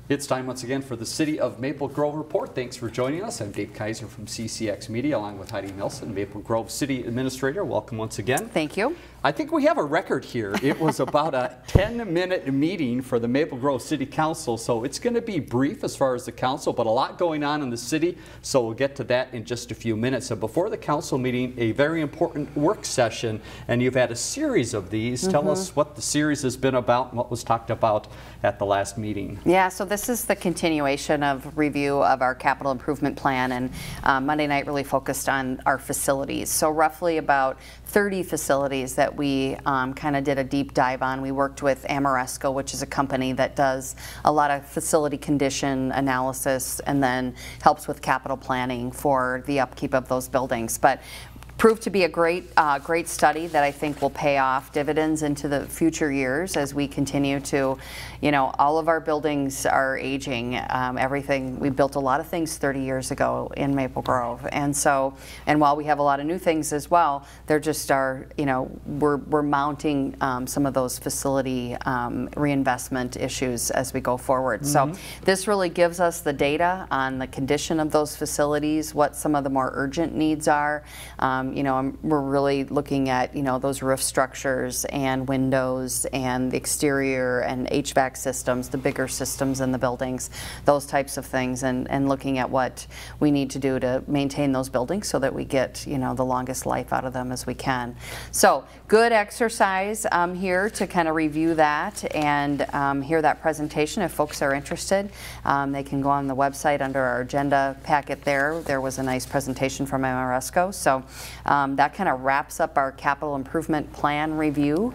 It's time once again for the City of Maple Grove Report. Thanks for joining us. I'm Dave Kaiser from CCX Media, along with Heidi Nelson, Maple Grove City Administrator. Welcome once again. Thank you. I think we have a record here. It was about a 10-minute meeting for the Maple Grove City Council, so it's going to be brief as far as the council, but a lot going on in the city, so we'll get to that in just a few minutes. So before the council meeting, a very important work session, and you've had a series of these. Tell us what the series has been about and what was talked about at the last meeting. Yeah, so this is the continuation of review of our capital improvement plan, and Monday night really focused on our facilities. So roughly about 30 facilities that we kind of did a deep dive on. We worked with Amoresco, which is a company that does a lot of facility condition analysis and then helps with capital planning for the upkeep of those buildings. But proved to be a great study that I think will pay off dividends into the future years as we continue to, all of our buildings are aging. Everything, we built a lot of things 30 years ago in Maple Grove, and while we have a lot of new things as well, they're just we're mounting some of those facility reinvestment issues as we go forward. So this really gives us the data on the condition of those facilities, what some of the more urgent needs are. We're really looking at, those roof structures and windows and the exterior and HVAC systems, the bigger systems in the buildings, those types of things, and looking at what we need to do to maintain those buildings so that we get, the longest life out of them as we can. So good exercise here to kind of review that and hear that presentation. If folks are interested, they can go on the website under our agenda packet there. There was a nice presentation from Amoresco. So that kind of wraps up our capital improvement plan review.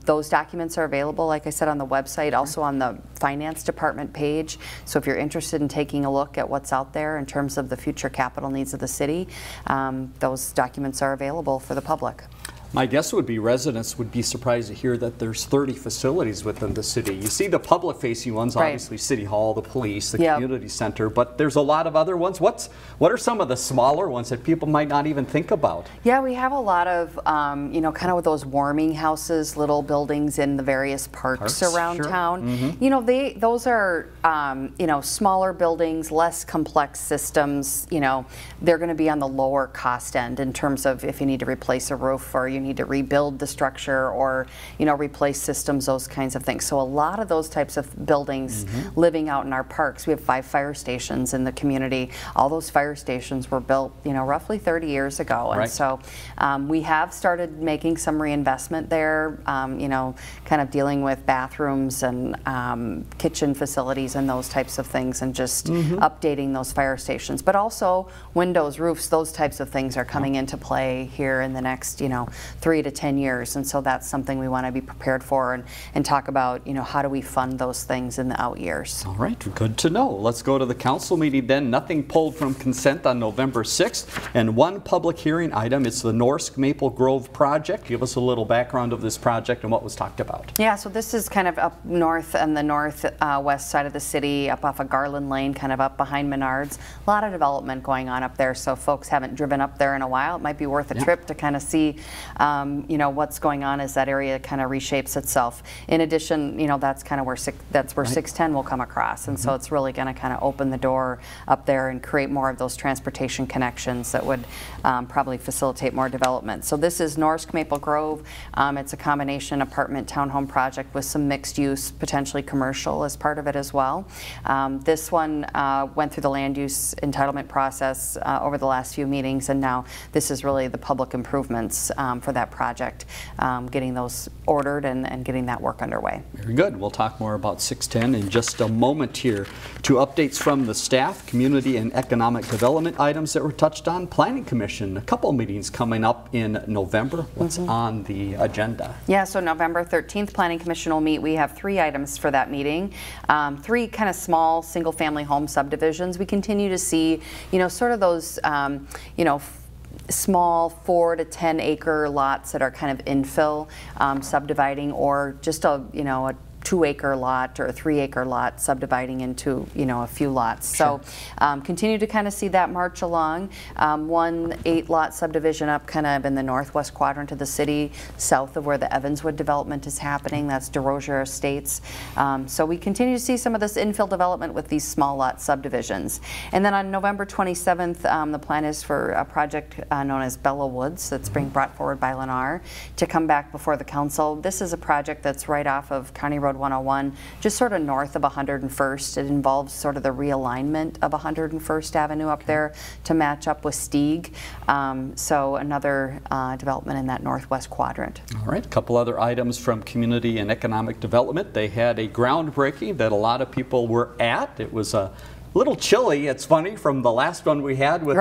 Those documents are available, like I said, on the website, also on the finance department page. So if you're interested in taking a look at what's out there in terms of the future capital needs of the city, those documents are available for the public. My guess would be residents would be surprised to hear that there's 30 facilities within the city. You see the public-facing ones, obviously City Hall, the police, the community center, but there's a lot of other ones. What are some of the smaller ones that people might not even think about? Yeah, we have a lot of, kind of with those warming houses, little buildings in the various parks around town. Those are, smaller buildings, less complex systems. They're going to be on the lower cost end in terms of if you need to replace a roof or you need to rebuild the structure or replace systems, those kinds of things. So a lot of those types of buildings living out in our parks. We have 5 fire stations in the community. All those fire stations were built roughly 30 years ago, and so we have started making some reinvestment there, kind of dealing with bathrooms and kitchen facilities and those types of things, and just updating those fire stations. But also windows, roofs, those types of things are coming into play here in the next 3 to 10 years, and so that's something we want to be prepared for and talk about, how do we fund those things in the out years. All right, good to know. Let's go to the council meeting then. Nothing pulled from consent on November 6th, and one public hearing item. It's the Norsk Maple Grove project. Give us a little background of this project and what was talked about. Yeah, so this is kind of up north on the northwest side of the city, up off of Garland Lane, kind of up behind Menards. A lot of development going on up there, so folks haven't driven up there in a while. It might be worth a trip to kind of see what's going on as that area kind of reshapes itself. In addition, that's kind of where 610 will come across, and so it's really going to kind of open the door up there and create more of those transportation connections that would probably facilitate more development. So this is Norsk Maple Grove. It's a combination apartment townhome project with some mixed use, potentially commercial as part of it as well. This one went through the land use entitlement process over the last few meetings, and now this is really the public improvements for that project, getting those ordered and getting that work underway. Very good. We'll talk more about 610 in just a moment here. 2 updates from the staff, community and economic development items that were touched on. Planning Commission, a couple meetings coming up in November. What's on the agenda? Yeah, so November 13th, Planning Commission will meet. We have 3 items for that meeting. 3 kind of small single-family home subdivisions. We continue to see, sort of those, small 4 to 10 acre lots that are kind of infill subdividing, or just a 2-acre lot or a 3-acre lot subdividing into, you know, a few lots. Sure. So continue to kind of see that march along. One 8-lot subdivision up kind of in the northwest quadrant of the city, south of where the Evanswood development is happening. That's DeRozier Estates. So we continue to see some of this infill development with these small lot subdivisions. And then on November 27th, the plan is for a project known as Bella Woods that's being brought forward by Lennar to come back before the council. This is a project that's right off of County Road 101, just sort of north of 101st. It involves sort of the realignment of 101st Avenue up there to match up with Stieg. So another development in that northwest quadrant. All right, a couple other items from Community and Economic Development. They had a groundbreaking that a lot of people were at. It was a little chilly. It's funny, from the last one we had with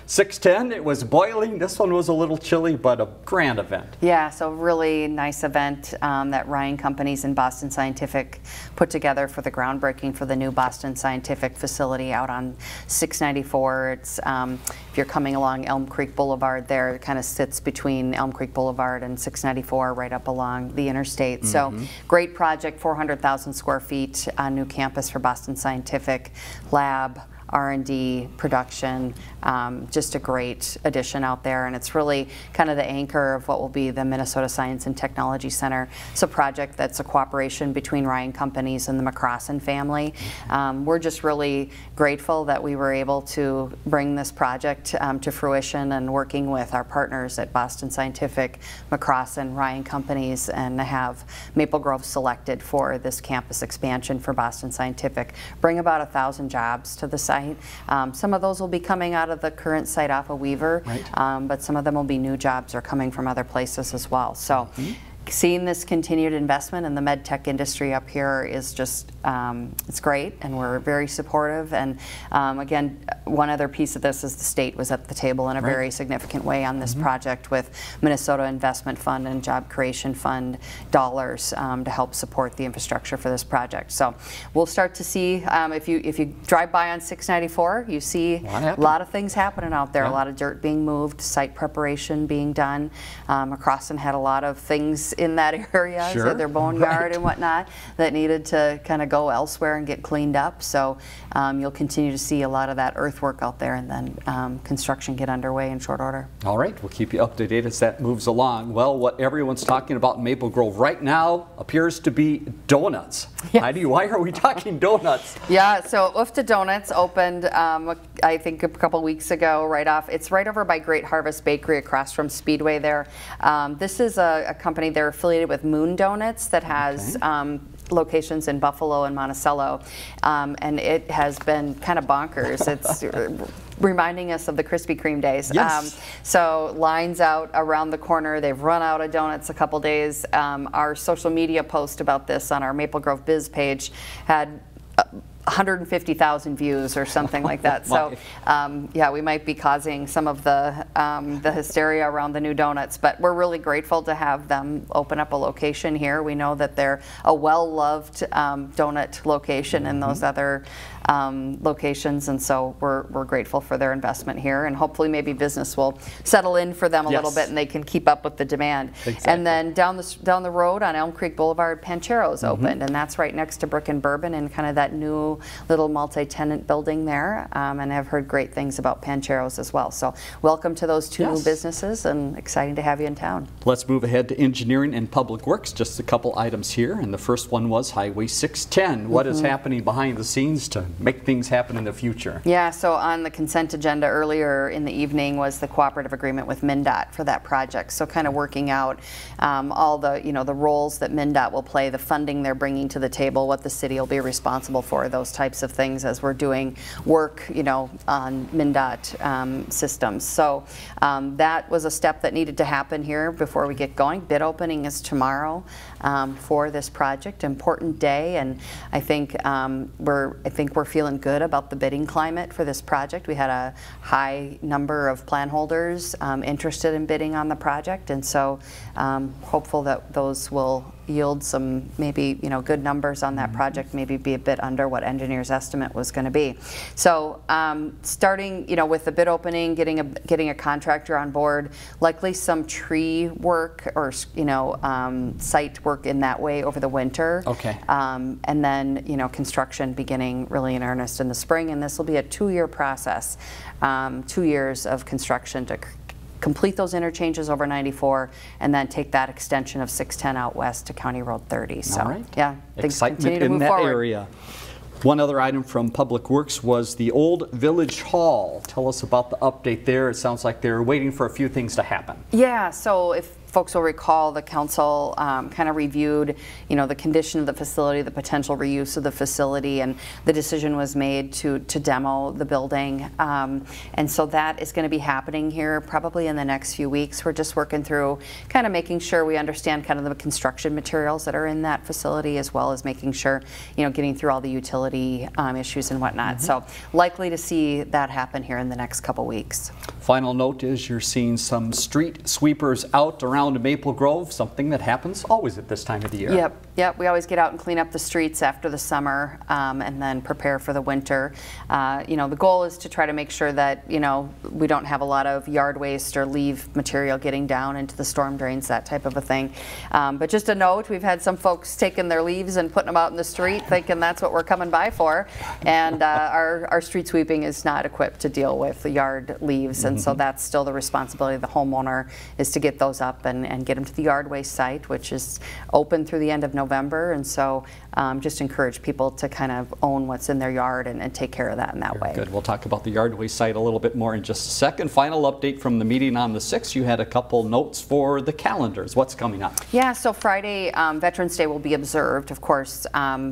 610, it was boiling. This one was a little chilly, but a grand event. Yeah, so really nice event that Ryan Companies and Boston Scientific put together for the groundbreaking for the new Boston Scientific facility out on 694. It's if you're coming along Elm Creek Boulevard there, it kind of sits between Elm Creek Boulevard and 694 right up along the interstate. So great project, 400,000 square feet, new campus for Boston Scientific. Lab, R&D, production, just a great addition out there, and it's really kind of the anchor of what will be the Minnesota Science and Technology Center. It's a project that's a cooperation between Ryan Companies and the McCrossin family. We're just really grateful that we were able to bring this project to fruition, and working with our partners at Boston Scientific, McCrossin, Ryan Companies, and have Maple Grove selected for this campus expansion for Boston Scientific. Bring about 1,000 jobs to the site. Some of those will be coming out of the current site off of Weaver, but some of them will be new jobs or coming from other places as well. So seeing this continued investment in the med tech industry up here is just, it's great, and we're very supportive. And again, one other piece of this is the state was at the table in a very significant way on this project with Minnesota Investment Fund and Job Creation Fund dollars to help support the infrastructure for this project. So we'll start to see, if you drive by on 694, you see a lot of things happening out there, a lot of dirt being moved, site preparation being done. McCrossin had a lot of things in that area, so their boneyard and whatnot, that needed to kind of go elsewhere and get cleaned up. So you'll continue to see a lot of that earthwork out there, and then construction get underway in short order. All right, we'll keep you up to date as that moves along. Well, what everyone's talking about in Maple Grove right now appears to be donuts. Heidi, why are we talking donuts? Yeah, so Ufta Donuts opened, I think a couple weeks ago, it's right over by Great Harvest Bakery across from Speedway there. This is a company, they're affiliated with Moon Donuts that has locations in Buffalo and Monticello, and it has been kind of bonkers. It's reminding us of the Krispy Kreme days. So lines out around the corner. They've run out of donuts a couple days. Our social media post about this on our Maple Grove Biz page had 150,000 views or something like that. So yeah, we might be causing some of the hysteria around the new donuts, but we're really grateful to have them open up a location here. We know that they're a well-loved donut location in those other locations, and so we're grateful for their investment here, and hopefully maybe business will settle in for them a little bit and they can keep up with the demand. And then down the road on Elm Creek Boulevard, Panchero's opened, and that's right next to Brick and Bourbon and kind of that new little multi-tenant building there, and I've heard great things about Panchero's as well. So welcome to those two new businesses, and exciting to have you in town. Let's move ahead to Engineering and Public Works. Just a couple items here, and the first one was Highway 610. What is happening behind the scenes to make things happen in the future? Yeah, so on the consent agenda earlier in the evening was the cooperative agreement with MnDOT for that project. So kind of working out all the, the roles that MnDOT will play, the funding they're bringing to the table, what the city will be responsible for, those types of things as we're doing work, on MnDOT systems. So that was a step that needed to happen here before we get going. Bid opening is tomorrow for this project. Important day, and I think we're feeling good about the bidding climate for this project. We had a high number of plan holders interested in bidding on the project, and so hopeful that those will yield some maybe good numbers on that project, maybe be a bit under what engineer's estimate was going to be. So starting with the bid opening, getting a contractor on board, likely some tree work or site work in that way over the winter. Okay. And then construction beginning really in earnest in the spring, and this will be a 2-year process, 2 years of construction to complete those interchanges over 94, and then take that extension of 610 out west to County Road 30. So, all right. yeah, things Excitement continue to in move that forward. area. One other item from Public Works was the old Village Hall. Tell us about the update there. It sounds like they're waiting for a few things to happen. Yeah, so if folks will recall, the council kind of reviewed, the condition of the facility, the potential reuse of the facility, and the decision was made to demo the building. And so that is going to be happening here probably in the next few weeks. We're just working through kind of making sure we understand kind of the construction materials that are in that facility, as well as making sure, getting through all the utility issues and whatnot. So likely to see that happen here in the next couple weeks. Final note is you're seeing some street sweepers out around Maple Grove, something that happens always at this time of the year. Yep. We always get out and clean up the streets after the summer, and then prepare for the winter. The goal is to try to make sure that we don't have a lot of yard waste or leave material getting down into the storm drains, that type of a thing. But just a note, we've had some folks taking their leaves and putting them out in the street, thinking that's what we're coming by for, and our street sweeping is not equipped to deal with the yard leaves, and so that's still the responsibility of the homeowner, is to get those up and get them to the yard waste site, which is open through the end of November. And so just encourage people to kind of own what's in their yard and take care of that in that way. Good. We'll talk about the yard waste site a little bit more in just a second. Final update from the meeting on the 6th. You had a couple notes for the calendars. What's coming up? Yeah, so Friday, Veterans Day will be observed, of course,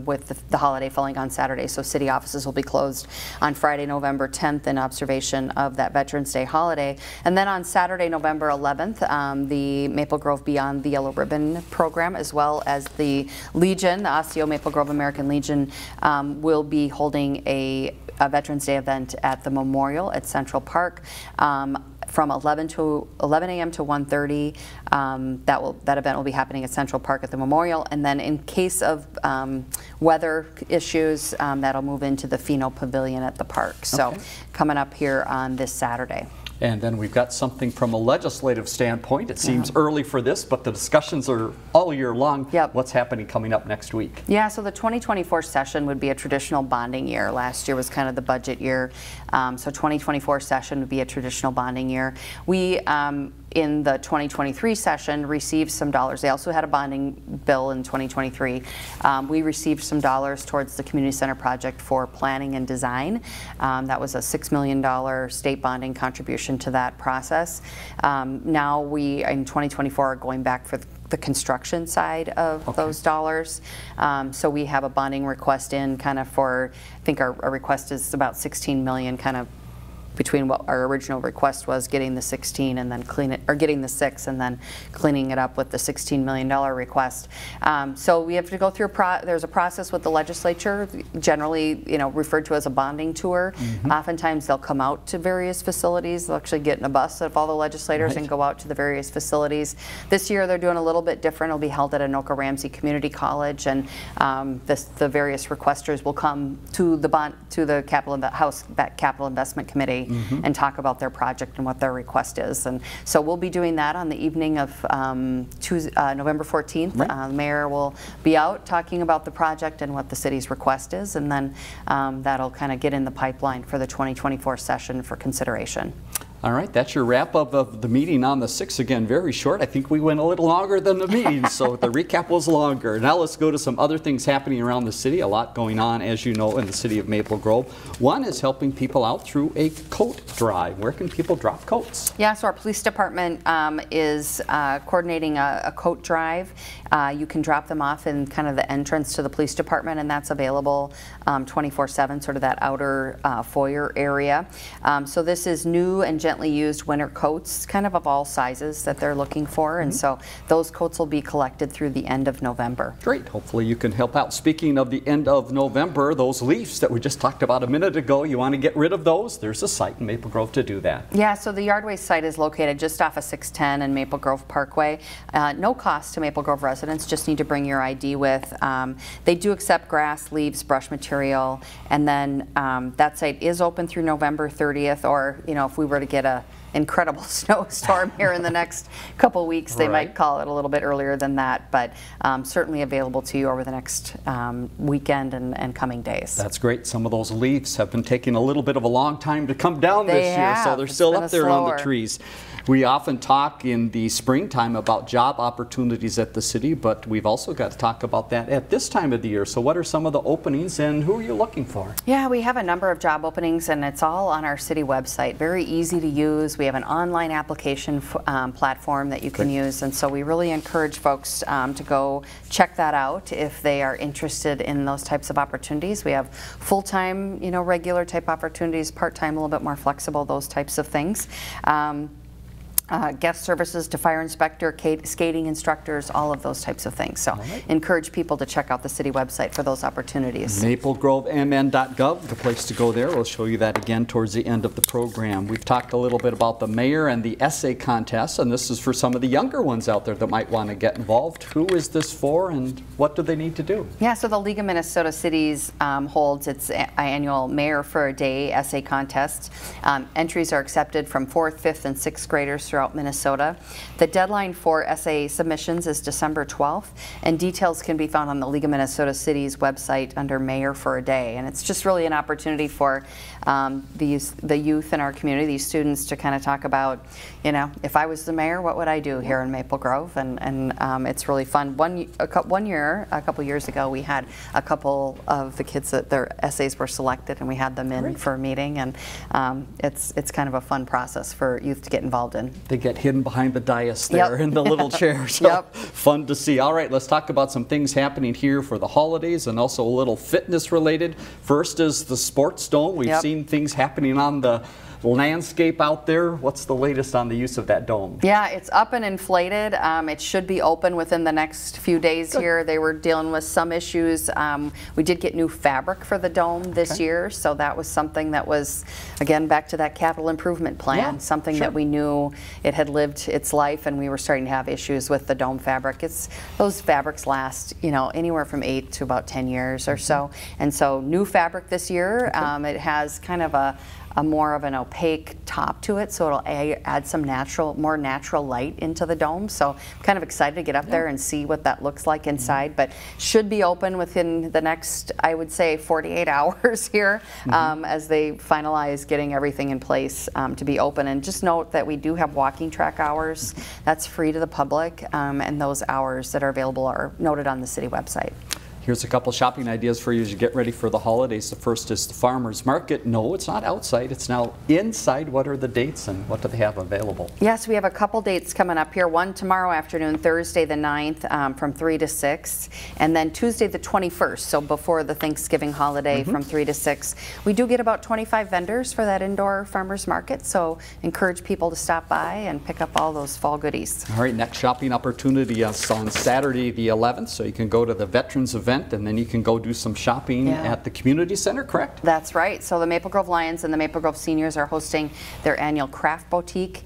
with the holiday falling on Saturday. So city offices will be closed on Friday, November 10th in observation of that Veterans Day holiday. And then on Saturday, November 11th, the Maple Grove Beyond the Yellow Ribbon program, as well as the Legion, the Osseo Maple Grove American Legion, will be holding a Veterans Day event at the Memorial at Central Park. From 11 a.m. to 1:30. That event will be happening at Central Park at the Memorial, and then in case of weather issues, that'll move into the Pheno Pavilion at the park. So coming up here on this Saturday. And then we've got something from a legislative standpoint. It seems early for this, but the discussions are all year long. What's happening coming up next week? Yeah, so the 2024 session would be a traditional bonding year. Last year was kind of the budget year. So 2024 session would be a traditional bonding year. We, in the 2023 session, received some dollars. They also had a bonding bill in 2023. We received some dollars towards the community center project for planning and design. That was a $6 million state bonding contribution to that process. Now we, in 2024, are going back for the construction side of those dollars. So we have a bonding request in kind of for, I think our request is about 16 million, kind of between what our original request was, getting the 16 and then getting the 6 and then cleaning it up with the $16 million request. So we have to go through there's a process with the legislature, generally referred to as a bonding tour. Oftentimes they'll come out to various facilities. They'll actually get in a bus of all the legislators and go out to the various facilities. This year they're doing a little bit different. It'll be held at Anoka Ramsey Community College, and the various requesters will come to the Capital Investment Committee and talk about their project and what their request is. And so we'll be doing that on the evening of November 14th. The mayor will be out talking about the project and what the city's request is, and then that'll kind of get in the pipeline for the 2024 session for consideration. All right, that's your wrap-up of the meeting on the 6th. Again, very short. I think we went a little longer than the meeting, so the recap was longer. Now let's go to some other things happening around the city. A lot going on, as you know, in the city of Maple Grove. One is helping people out through a coat drive. Where can people drop coats? Yeah, so our police department is coordinating a coat drive. You can drop them off in kind of the entrance to the police department, and that's available 24/7, sort of that outer foyer area. So this is new and frequently used winter coats, kind of all sizes that they're looking for. And so those coats will be collected through the end of November. Great. Hopefully you can help out. Speaking of the end of November, those leaves that we just talked about a minute ago, you want to get rid of those? There's a site in Maple Grove to do that. Yeah, so the yard waste site is located just off of 610 and Maple Grove Parkway. No cost to Maple Grove residents, just need to bring your ID with. They do accept grass, leaves, brush material, and then that site is open through November 30th, or if we were to get a incredible snowstorm here in the next couple weeks, they might call it a little bit earlier than that, but certainly available to you over the next weekend and coming days. That's great. Some of those leaves have been taking a little bit of a long time to come down this year, so they're still up there on the trees. We often talk in the springtime about job opportunities at the city, but we've also got to talk about that at this time of the year. So what are some of the openings and who are you looking for? Yeah, we have a number of job openings, and it's all on our city website. Very easy to use. We have an online application platform that you can use, and so we really encourage folks to go check that out if they are interested in those types of opportunities. We have full-time, regular type opportunities, part-time, a little bit more flexible, those types of things. Guest services to fire inspector, skating instructors, all of those types of things. So encourage people to check out the city website for those opportunities. MapleGroveMN.gov, the place to go there. We'll show you that again towards the end of the program. We've talked a little bit about the mayor and the essay contest, and this is for some of the younger ones out there that might want to get involved. Who is this for and what do they need to do? Yeah, so the League of Minnesota Cities holds its annual Mayor for a Day essay contest. Entries are accepted from 4th, 5th, and 6th graders throughout Minnesota. The deadline for essay submissions is December 12th, and details can be found on the League of Minnesota Cities website under Mayor for a Day. And it's just really an opportunity for the youth in our community, these students, to kind of talk about, if I was the mayor, what would I do here in Maple Grove? And it's really fun. One year, a couple years ago, we had a couple of the kids that their essays were selected, and we had them in for a meeting, and it's kind of a fun process for youth to get involved in. They get hidden behind the dais there in the little chairs. So fun to see. All right, let's talk about some things happening here for the holidays and also a little fitness related. First is the Sports Dome. We've seen things happening on the landscape out there. What's the latest on the use of that dome? Yeah, it's up and inflated. It should be open within the next few days here. They were dealing with some issues. We did get new fabric for the dome this year, so that was something that was, again, back to that capital improvement plan, something that we knew it had lived its life, and we were starting to have issues with the dome fabric. Those fabrics last, anywhere from 8 to about 10 years or so, and so new fabric this year. It has kind of a more of an opaque top to it, so it'll add some more natural light into the dome. So I'm kind of excited to get up there and see what that looks like inside, but should be open within the next, I would say, 48 hours here as they finalize getting everything in place to be open. And just note that we do have walking track hours. That's free to the public, and those hours that are available are noted on the city website. Here's a couple shopping ideas for you as you get ready for the holidays. The first is the farmer's market. No, it's not outside. It's now inside. What are the dates and what do they have available? Yes, we have a couple dates coming up here. One tomorrow afternoon, Thursday the 9th from 3 to 6, and then Tuesday the 21st, so before the Thanksgiving holiday from 3 to 6. We do get about 25 vendors for that indoor farmer's market, so encourage people to stop by and pick up all those fall goodies. All right, next shopping opportunity is on Saturday the 11th, so you can go to the Veterans event and then you can go do some shopping at the community center, correct? That's right. So the Maple Grove Lions and the Maple Grove Seniors are hosting their annual craft boutique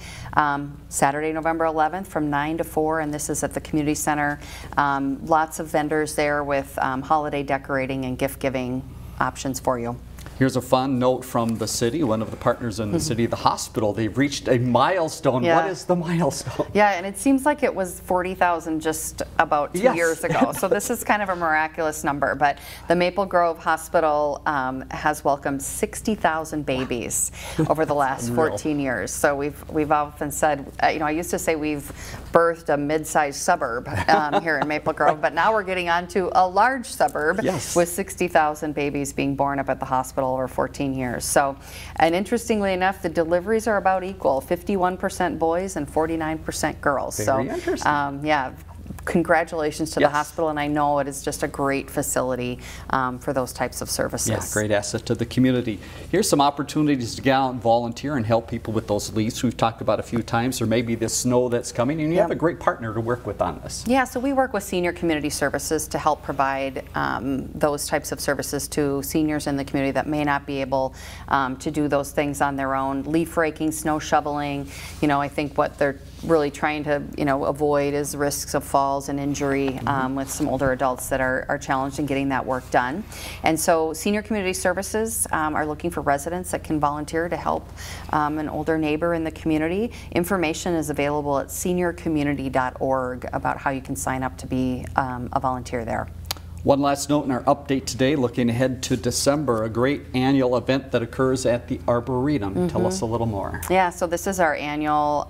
Saturday, November 11th from 9 to 4, and this is at the community center. Lots of vendors there with holiday decorating and gift giving options for you. Here's a fun note from the city, one of the partners in the city, the hospital. They've reached a milestone. What is the milestone? Yeah, and it seems like it was 40,000 just about 2 years ago. So this is kind of a miraculous number. But the Maple Grove Hospital has welcomed 60,000 babies over the last 14 years. So we've often said, I used to say we've birthed a mid-sized suburb here in Maple Grove, but now we're getting onto a large suburb with 60,000 babies being born up at the hospital over 14 years. So, and interestingly enough, the deliveries are about equal, 51% boys and 49% girls. Very interesting. Yeah, congratulations to Yes. the hospital, and I know it is just a great facility for those types of services. Yeah, great asset to the community. Here's some opportunities to get out and volunteer and help people with those leaves we've talked about a few times, or maybe the snow that's coming, and you have a great partner to work with on this. Yeah, so we work with Senior Community Services to help provide those types of services to seniors in the community that may not be able to do those things on their own. Leaf raking, snow shoveling, you know, I think what they're really trying to, you know, avoid is risks of falls and injury with some older adults that are challenged in getting that work done. And so Senior Community Services are looking for residents that can volunteer to help an older neighbor in the community. Information is available at seniorcommunity.org about how you can sign up to be a volunteer there. One last note in our update today, looking ahead to December, a great annual event that occurs at the Arboretum. Tell us a little more. Yeah, so this is our annual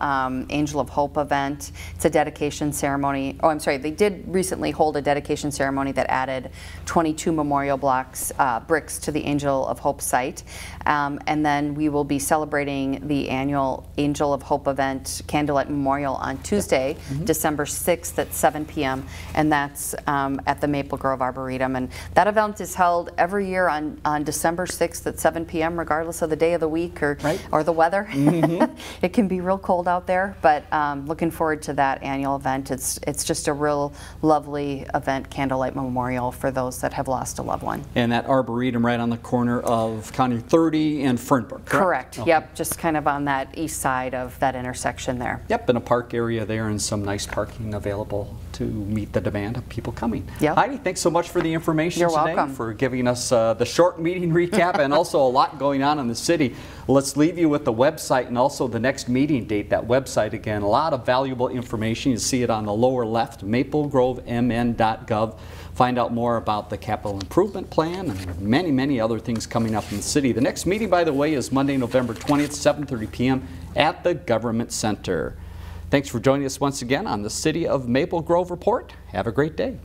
Angel of Hope event. It's a dedication ceremony. Oh, I'm sorry, they did recently hold a dedication ceremony that added 22 memorial bricks to the Angel of Hope site. And then we will be celebrating the annual Angel of Hope event, Candlelight Memorial, on Tuesday, December 6th at 7 p.m. And that's at the Maple Grove Arboretum. And that event is held every year on December 6th at 7 p.m. regardless of the day of the week or the weather. It can be real cold out there, but looking forward to that annual event. It's just a real lovely event, Candlelight Memorial, for those that have lost a loved one. And that Arboretum right on the corner of County 30 and Fernbrook, correct? Okay. Yep, just kind of on that east side of that intersection there. Yep, and a park area there and some nice parking available to meet the demand of people coming. Yep. Heidi, thanks so much for the information You're today, welcome. for giving us the short meeting recap and also a lot going on in the city. Let's leave you with the website and also the next meeting date. That website, again, a lot of valuable information. You see it on the lower left, maplegrovemn.gov. Find out more about the capital improvement plan and many, many other things coming up in the city. The next meeting, by the way, is Monday, November 20th, 7:30 p.m. at the Government Center. Thanks for joining us once again on the City of Maple Grove Report. Have a great day.